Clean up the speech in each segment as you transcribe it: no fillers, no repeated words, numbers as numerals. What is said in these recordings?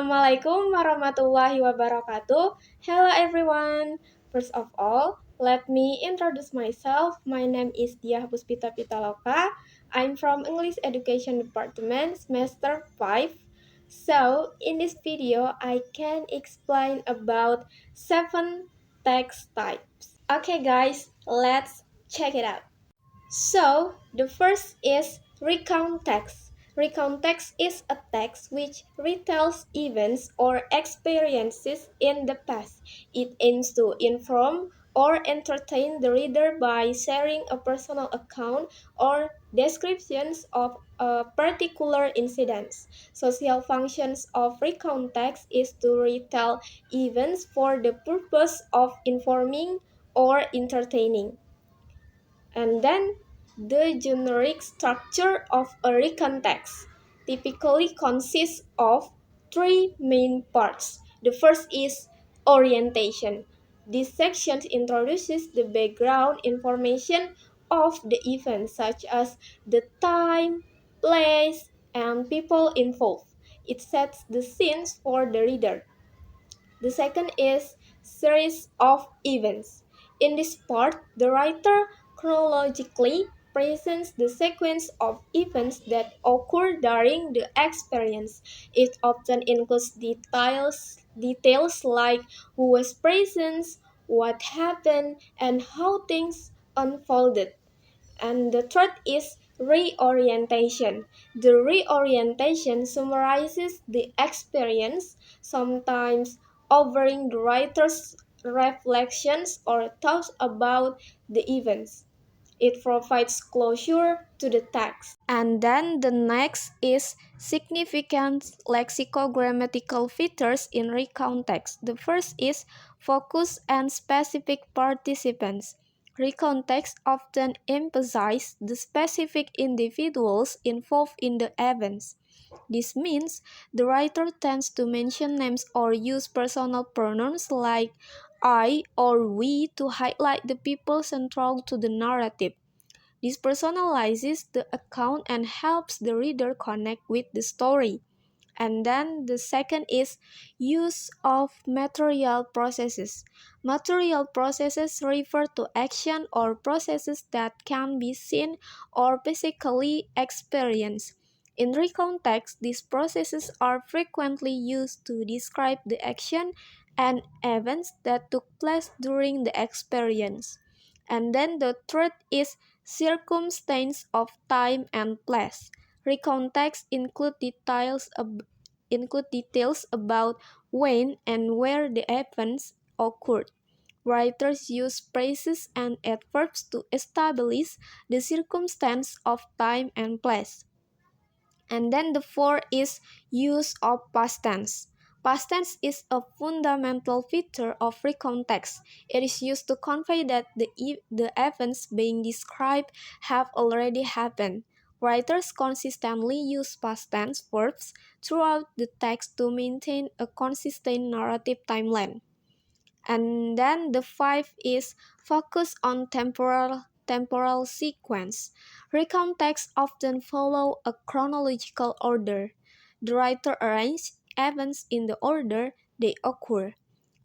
Assalamualaikum warahmatullahi wabarakatuh. Hello everyone. First of all, let me introduce myself. My name is Diah Puspita Pitaloka. I'm from English Education Department, semester 5. So, in this video, I can explain about 7 text types. Okay guys, let's check it out. So, the first is recount text. Recount text is a text which retells events or experiences in the past. It aims to inform or entertain the reader by sharing a personal account or descriptions of a particular incident. Social functions of recount text is to retell events for the purpose of informing or entertaining. And then the generic structure of a recount text typically consists of three main parts. The first is orientation. This section introduces the background information of the event, such as the time, place, and people involved. It sets the scenes for the reader. The second is series of events. In this part, the writer chronologically presents the sequence of events that occur during the experience. It often includes details like who was present, what happened, and how things unfolded. And the third is reorientation. The reorientation summarizes the experience, sometimes offering the writer's reflections or thoughts about the events. It provides closure to the text. And then the next is significant lexicogrammatical features in recount text. The first is focus and specific participants. Recount text often emphasize the specific individuals involved in the events. This means the writer tends to mention names or use personal pronouns like I or we to highlight the people central to the narrative. This personalizes the account and helps the reader connect with the story. And then the second is use of material processes. Material processes refer to action or processes that can be seen or physically experienced. In recount text, these processes are frequently used to describe the action and events that took place during the experience. And then the third is circumstance of time and place. Recount text include details about when and where the events occurred. Writers use phrases and adverbs to establish the circumstance of time and place. And then the fourth is use of past tense. Past tense is a fundamental feature of recount text. It is used to convey that the events being described have already happened. Writers consistently use past tense verbs throughout the text to maintain a consistent narrative timeline. And then the five is focus on temporal sequence. Recount texts often follow a chronological order. The writer arranges events in the order they occur,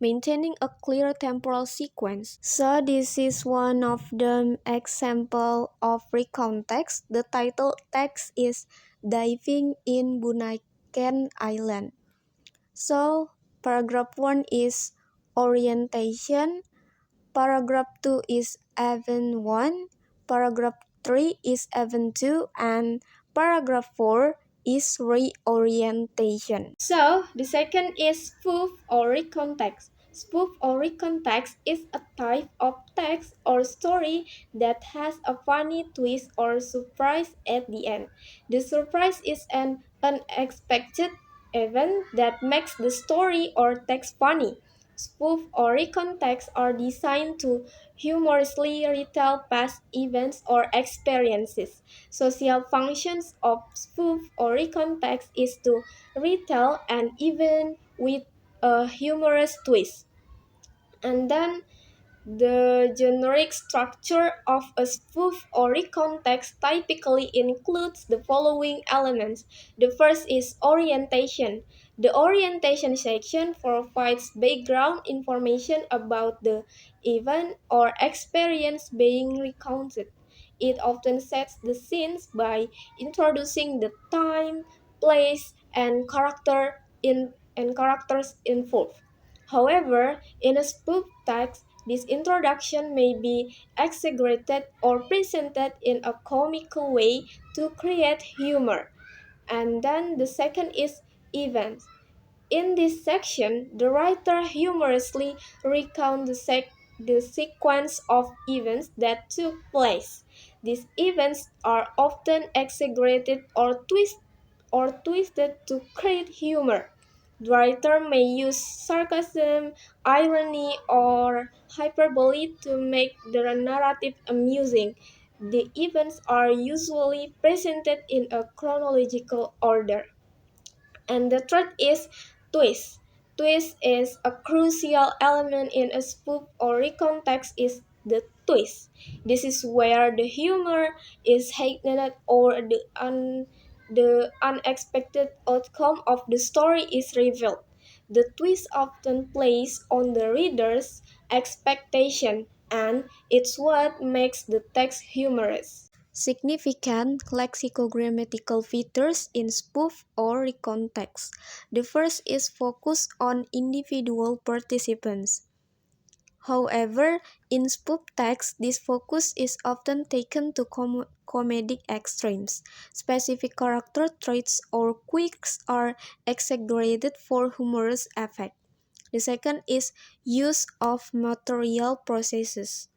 maintaining a clear temporal sequence. So this is one of the example of recount text. The title text is Diving in Bunaken Island. So paragraph 1 is orientation, paragraph 2 is event 1, paragraph 3 is event 2, and paragraph 4 is reorientation. So, the second is spoof or recontext. Spoof or recontext is a type of text or story that has a funny twist or surprise at the end. The surprise is an unexpected event that makes the story or text funny. Spoof or recount texts are designed to humorously retell past events or experiences. Social functions of spoof or recount text is to retell an event with a humorous twist. And then the generic structure of a spoof or recount text typically includes the following elements. The first is orientation. The orientation section provides background information about the event or experience being recounted. It often sets the scenes by introducing the time, place, and characters involved. However, in a spoof text, this introduction may be exaggerated or presented in a comical way to create humor. And then the second is events. In this section, the writer humorously recounts the sequence of events that took place. These events are often exaggerated or twisted to create humor. The writer may use sarcasm, irony, or hyperbole to make the narrative amusing. The events are usually presented in a chronological order. And the third is twist. Twist is a crucial element in a spoof or recontext is the twist. This is where the humor is heightened or the unexpected outcome of the story is revealed. The twist often plays on the reader's expectation, and it's what makes the text humorous. Significant lexicogrammatical features in spoof or recon text. The first is focus on individual participants. However, in spoof text, this focus is often taken to comedic extremes. Specific character traits or quirks are exaggerated for humorous effect. The second is use of material processes.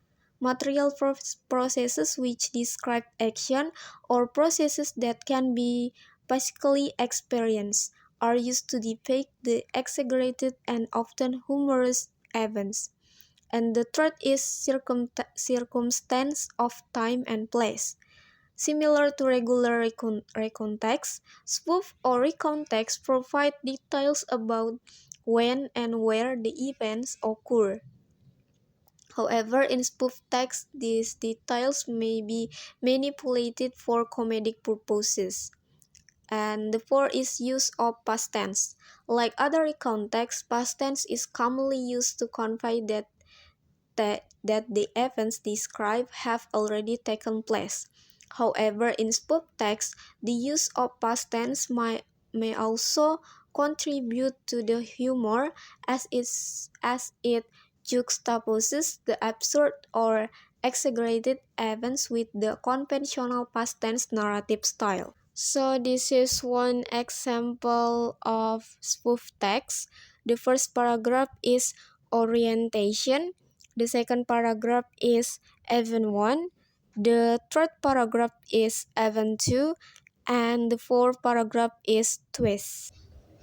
Processes which describe action or processes that can be physically experienced are used to depict the exaggerated and often humorous events. And the third is circumstance of time and place. Similar to regular recontext, spoof or recontext provide details about when and where the events occur. However, in spoof text, these details may be manipulated for comedic purposes. And the fourth is use of past tense. Like other recontext, past tense is commonly used to convey that the events described have already taken place. However, in spoof text, the use of past tense may also contribute to the humor as it juxtaposes the absurd or exaggerated events with the conventional past tense narrative style. So this is one example of spoof text. The first paragraph is orientation. The second paragraph is event 1. The third paragraph is event 2. And the fourth paragraph is twist.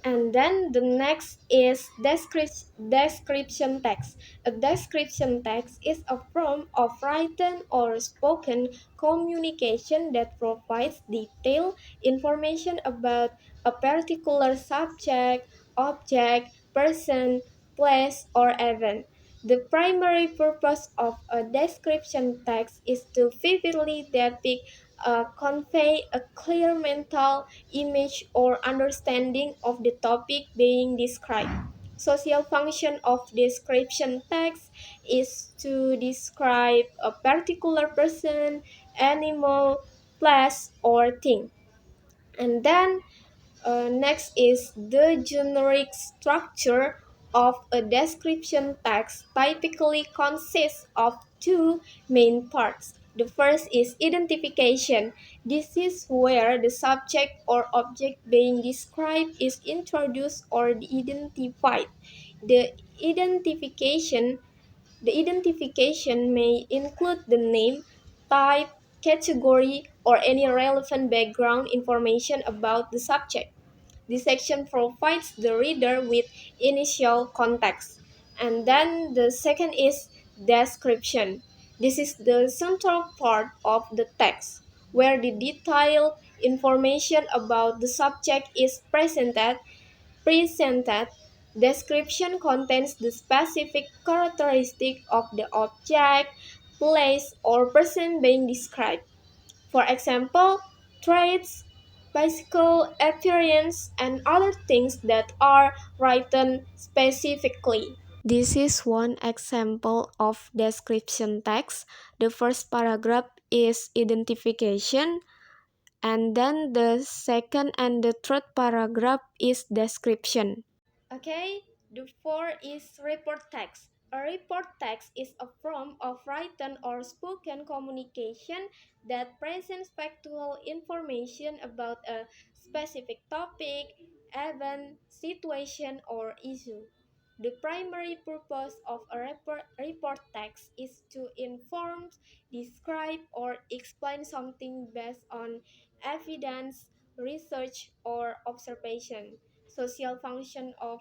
And then the next is description text. A description text is a form of written or spoken communication that provides detailed information about a particular subject, object, person, place, or event. The primary purpose of a description text is to vividly depict, convey a clear mental image or understanding of the topic being described. Social function of description text is to describe a particular person, animal, place, or thing. And then next is the generic structure of a description text typically consists of two main parts. The first is identification. This is where the subject or object being described is introduced or identified. The identification the identification may include the name, type, category, or any relevant background information about the subject. This section provides the reader with initial context. And then the second is description. This is the central part of the text, where the detailed information about the subject is presented. Description contains the specific characteristic of the object, place, or person being described. For example, traits, physical appearance, and other things that are written specifically. This is one example of description text. The first paragraph is identification, and then the second and the third paragraph is description. Okay, the fourth is report text. A report text is a form of written or spoken communication that presents factual information about a specific topic, event, situation, or issue. The primary purpose of a report text is to inform, describe, or explain something based on evidence, research, or observation. Social function of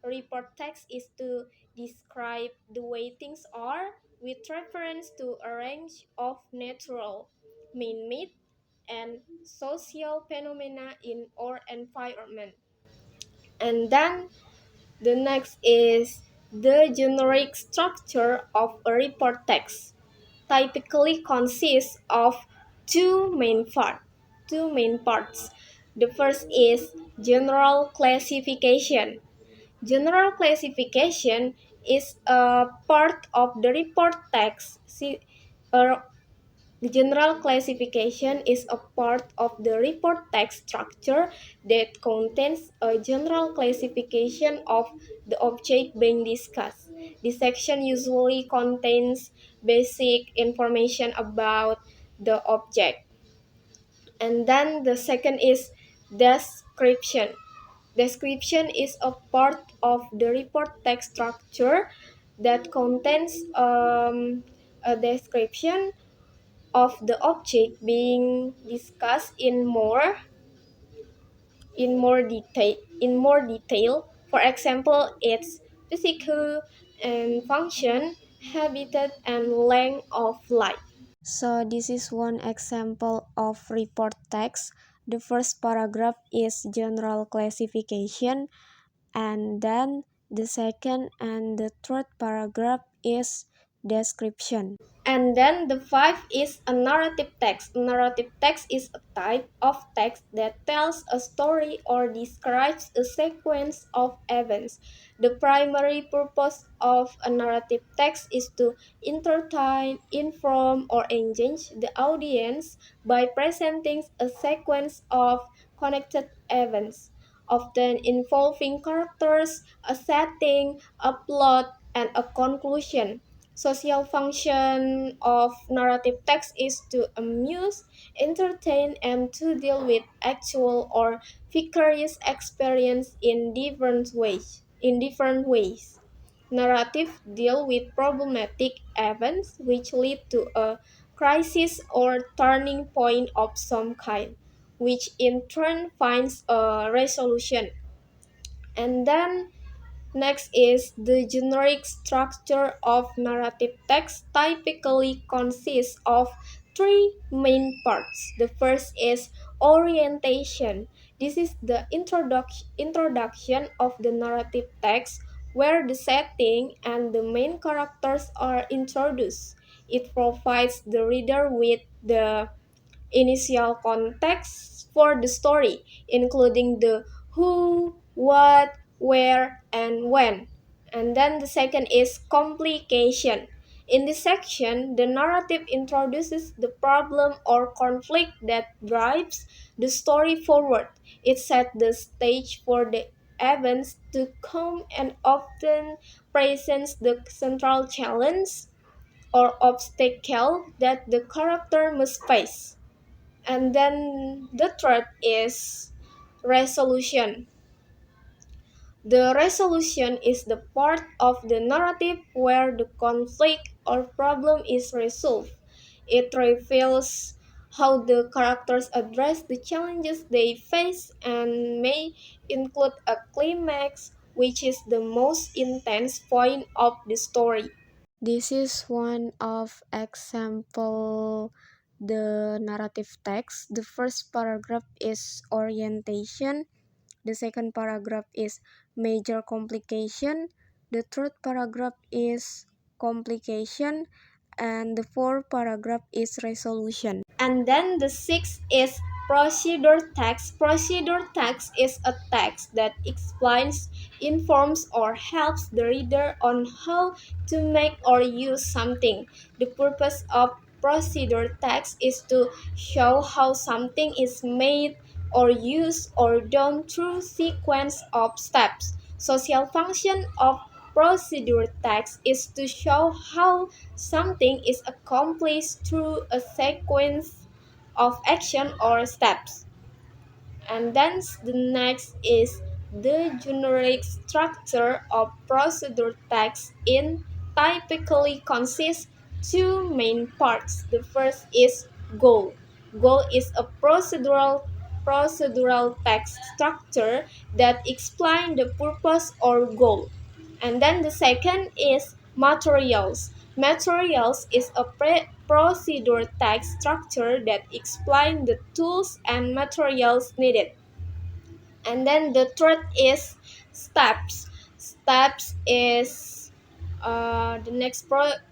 report text is to describe the way things are with reference to a range of natural, man-made, and social phenomena in our environment. And then the next is the generic structure of a report text. Typically consists of two main part, two main parts. The first is general classification. General classification is a part of the report text. Uh, the general classification is a part of the report text structure that contains a general classification of the object being discussed. This section usually contains basic information about the object. And then the second is description. Description is a part of the report text structure that contains a description of the object being discussed in more detail. For example, its physical and function, habitat, and length of life. So this is one example of report text. The first paragraph is general classification, and then the second and the third paragraph is description. And then the five is a narrative text. Narrative text is a type of text that tells a story or describes a sequence of events. The primary purpose of a narrative text is to entertain, inform, or engage the audience by presenting a sequence of connected events, often involving characters, a setting, a plot, and a conclusion. Social function of narrative text is to amuse, entertain, and to deal with actual or vicarious experience in different ways. Narrative deal with problematic events which lead to a crisis or turning point of some kind, which in turn finds a resolution. And then next is the generic structure of narrative text typically consists of three main parts. The first is orientation. This is the introduction of the narrative text where the setting and the main characters are introduced. It provides the reader with the initial context for the story, including the who, what, where, and when. And then the second is complication. In this section, the narrative introduces the problem or conflict that drives the story forward. It sets the stage for the events to come and often presents the central challenge or obstacle that the character must face. And then the third is resolution. The resolution is the part of the narrative where the conflict or problem is resolved. It reveals how the characters address the challenges they face and may include a climax, which is the most intense point of the story. This is one of example the narrative text. The first paragraph is orientation, the second paragraph is major complication, the third paragraph is complication, and the fourth paragraph is resolution. And then the sixth is Procedure text. Procedure text is a text that explains, informs, or helps the reader on how to make or use something. The purpose of procedure text is to show how something is made or used or done through sequence of steps. Social function of procedure text is to show how something is accomplished through a sequence of action or steps. And then the next is the generic structure of procedure text in typically consists two main parts. The first is goal. Goal is a procedural text structure that explains the purpose or goal. And then the second is materials. Materials is a procedure text structure that explains the tools and materials needed. And then the third is steps. Steps is the next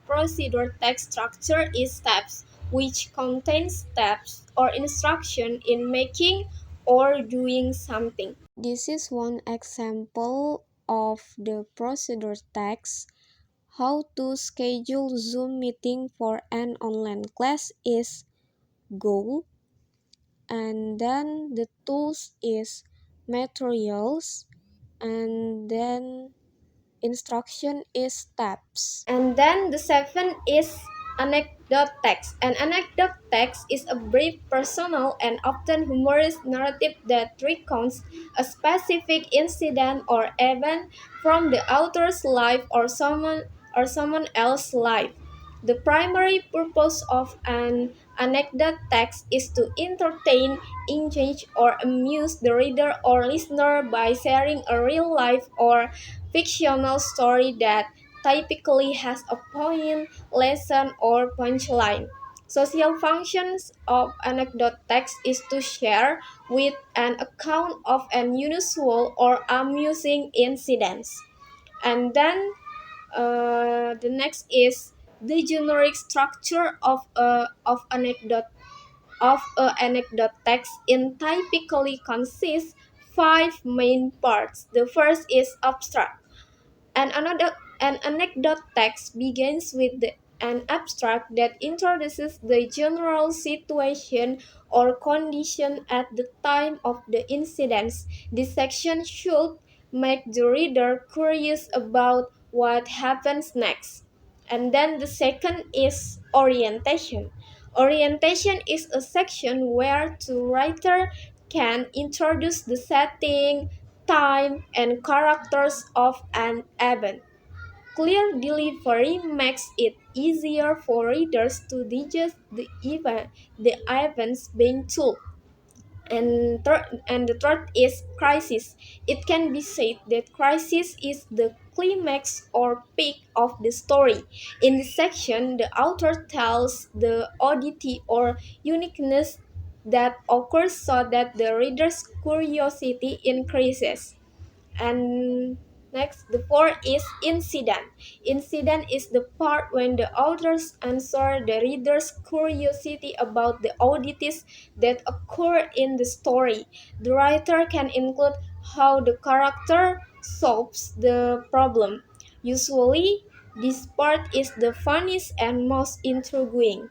procedure text structure is steps, which contains steps or instruction in making or doing something. This is one example of the procedure text. How to schedule Zoom meeting for an online class is goal, and then the tools is materials, and then instruction is steps. And then the seven is anecdote text. An anecdote text is a brief, personal, and often humorous narrative that recounts a specific incident or event from the author's life or someone else's life. The primary purpose of an anecdote text is to entertain, engage, or amuse the reader or listener by sharing a real life or fictional story that typically has a point, lesson, or punchline. Social functions of anecdote text is to share with an account of an unusual or amusing incident. And then the next is the generic structure of anecdote text in typically consists five main parts. The first is abstract. An anecdote text begins with an abstract that introduces the general situation or condition at the time of the incidents. This section should make the reader curious about what happens next. And then the second is orientation. Orientation is a section where the writer can introduce the setting, time, and characters of an event. Clear delivery makes it easier for readers to digest the events being told. And the third is crisis. It can be said that crisis is the climax or peak of the story. In this section, the author tells the oddity or uniqueness that occurs so that the reader's curiosity increases. And next, the fourth is incident. Incident is the part when the authors answer the reader's curiosity about the oddities that occur in the story. The writer can include how the character solves the problem. Usually, this part is the funniest and most intriguing.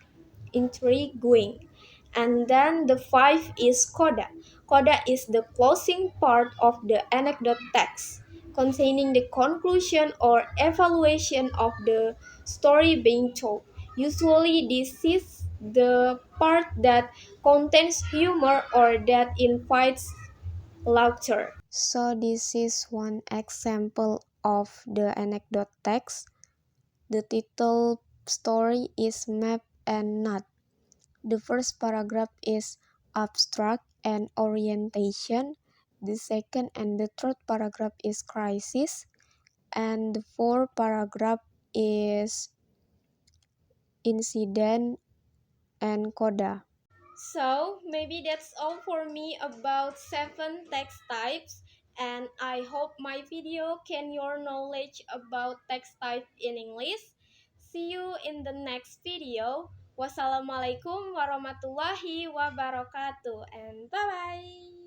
And then the five is coda. Coda is the closing part of the anecdote text, containing the conclusion or evaluation of the story being told. Usually, this is the part that contains humor or that invites laughter. So, this is one example of the anecdote text. The title story is Map and Nut. The first paragraph is abstract and orientation. The second and the third paragraph is crisis. And the fourth paragraph is incident and coda. So maybe that's all for me about 7 text types, and I hope my video can your knowledge about text type in English. See you in the next video. Wassalamualaikum warahmatullahi wabarakatuh and bye bye.